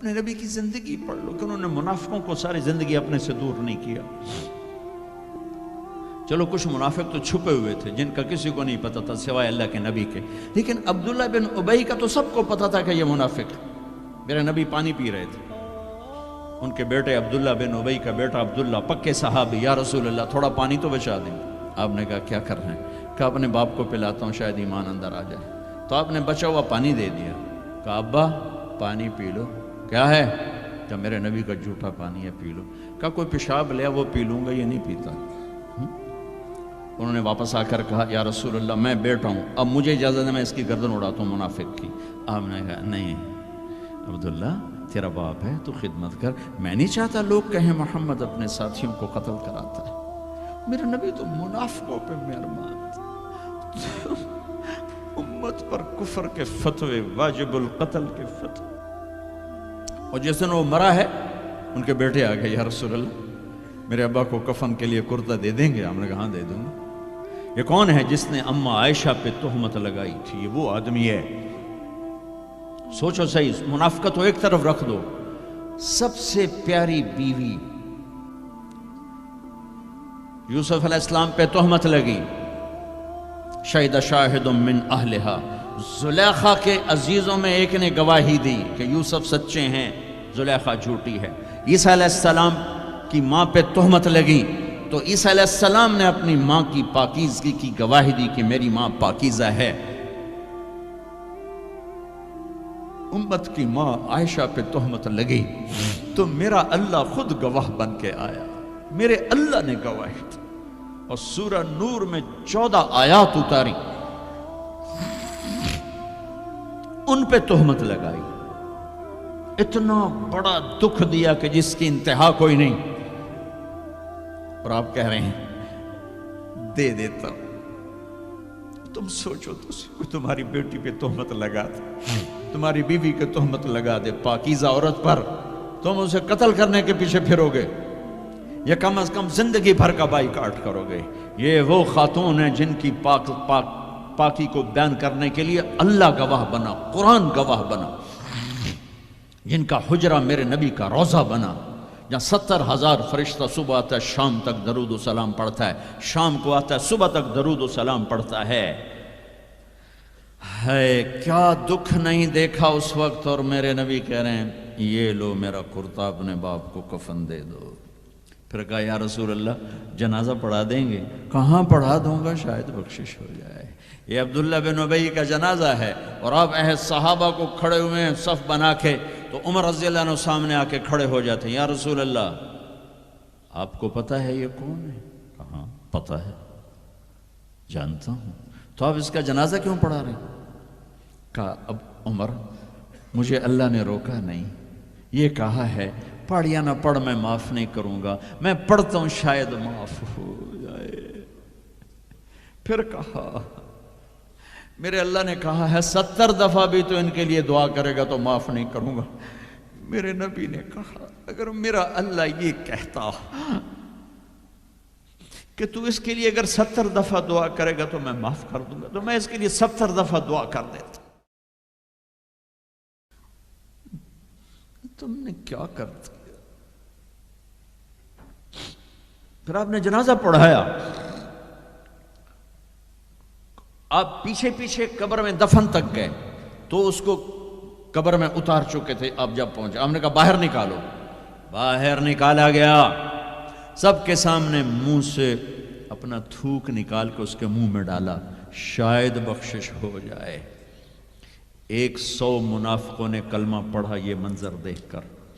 اپنے نبی کی زندگی پڑھ لو کہ انہوں نے منافقوں کو ساری زندگی اپنے سے دور نہیں کیا. چلو کچھ منافق تو چھپے ہوئے تھے جن کا کسی کو نہیں پتا تھا سوائے اللہ کے نبی کے، لیکن عبداللہ بن ابی کا تو سب کو پتا تھا کہ یہ منافق ہے. میرے نبی پانی پی رہے تھے، ان کے بیٹے عبداللہ بن ابی کا بیٹا عبداللہ پکے صحابی، یا رسول اللہ تھوڑا پانی تو بچا دیں. آپ نے کہا کیا کر رہے ہیں؟ کہا اپنے باپ کو پلاتا ہوں شاید ایمان اندر آ جائے. تو آپ نے بچا ہوا پانی دے دیا. کہا ابا پانی پی لو. کیا ہے؟ کہ میرے نبی کا جھوٹا پانی ہے، پی لو. کہا کوئی پیشاب لیا وہ پی لوں گا، یہ نہیں پیتا. انہوں نے واپس آ کر کہا یا رسول اللہ میں بیٹا ہوں، اب مجھے اجازت ہے میں اس کی گردن اڑاتا ہوں منافق کی. آپ نے کہا نہیں عبداللہ تیرا باپ ہے تو خدمت کر، میں نہیں چاہتا لوگ کہیں محمد اپنے ساتھیوں کو قتل کراتا ہے. میرے نبی تو منافقوں پہ مہربان تھے، امت پر کفر کے فتوے، واجب القتل کے فتوے. اور جس دن وہ مرا ہے ان کے بیٹے آ گئے یا رسول اللہ میرے ابا کو کفن کے لیے کرتا دے دیں گے؟ ہم نے کہا ہاں دے دوں گا. یہ کون ہے جس نے اماں عائشہ پہ تہمت لگائی تھی؟ یہ وہ آدمی ہے. سوچو صحیح، منافقت تو ایک طرف رکھ دو، سب سے پیاری بیوی یوسف علیہ السلام پہ تہمت لگی. شہد شاہد من اہلہا، زلیخا کے عزیزوں میں ایک نے گواہی دی کہ یوسف سچے ہیں، زلیخا جھوٹی ہے. عیسیٰ علیہ السلام کی ماں پہ تہمت لگی تو عیسیٰ علیہ السلام نے اپنی ماں کی پاکیزگی کی گواہی دی کہ میری ماں پاکیزہ ہے. امت کی ماں عائشہ پہ تہمت لگی تو میرا اللہ خود گواہ بن کے آیا، میرے اللہ نے گواہی دی. اور سورہ نور میں 14 آیات اتاری، ان پہ تہمت لگائی، اتنا بڑا دکھ دیا کہ جس کی انتہا کوئی نہیں. اور آپ کہہ رہے ہیں دے دیتا ہوں. تم سوچو تو تمہاری بیٹی پہ تہمت لگا دے، تمہاری بیوی کے تہمت لگا دے پاکیزہ عورت پر، تم اسے قتل کرنے کے پیچھے پھرو گے یا کم از کم زندگی بھر کا بائیکاٹ کرو گے. یہ وہ خاتون ہیں جن کی پاکی کو بیان کرنے کے لیے اللہ گواہ بنا، قرآن گواہ بنا، جن کا حجرہ میرے نبی کا روضہ بنا، جہاں 70,000 فرشتہ صبح آتا ہے شام تک درود و سلام پڑھتا ہے، شام کو آتا ہے صبح تک درود و سلام پڑھتا ہے. کیا دکھ نہیں دیکھا اس وقت. اور میرے نبی کہہ رہے ہیں یہ لو میرا کرتا اپنے باپ کو کفن دے دو. پھر کہا یا رسول اللہ جنازہ پڑھا دیں گے؟ کہاں پڑھا دوں گا، شاید بخشش ہو جائے. یہ عبداللہ بن ابی کا جنازہ ہے اور آپ صحابہ کو کھڑے ہوئے ہیں صف بنا کے، تو عمر رضی اللہ عنہ سامنے آ کے کھڑے ہو جاتے ہیں. یا رسول اللہ آپ کو پتہ ہے یہ کون ہے؟ کہاں پتہ ہے، جانتا ہوں. تو آپ اس کا جنازہ کیوں پڑھا رہے ہیں؟ کہا اب عمر مجھے اللہ نے روکا نہیں، یہ کہا ہے پڑھ یا نہ پڑھ میں معاف نہیں کروں گا، میں پڑھتا ہوں شاید معاف ہو جائے. پھر کہا میرے اللہ نے کہا ہے 70 دفعہ بھی تو ان کے لیے دعا کرے گا تو معاف نہیں کروں گا. میرے نبی نے کہا اگر میرا اللہ یہ کہتا کہ تو اس کے لیے اگر 70 دفعہ دعا کرے گا تو میں معاف کر دوں گا، تو میں اس کے لیے 70 دفعہ دعا کر دیتا. تم نے کیا کر دیا؟ پھر آپ نے جنازہ پڑھایا. آپ پیچھے پیچھے قبر میں دفن تک گئے تو اس کو قبر میں اتار چکے تھے. آپ جب پہنچے آپ نے کہا باہر نکالو. باہر نکالا گیا، سب کے سامنے منہ سے اپنا تھوک نکال کے اس کے منہ میں ڈالا، شاید بخشش ہو جائے. 100 منافقوں نے کلمہ پڑھا یہ منظر دیکھ کر.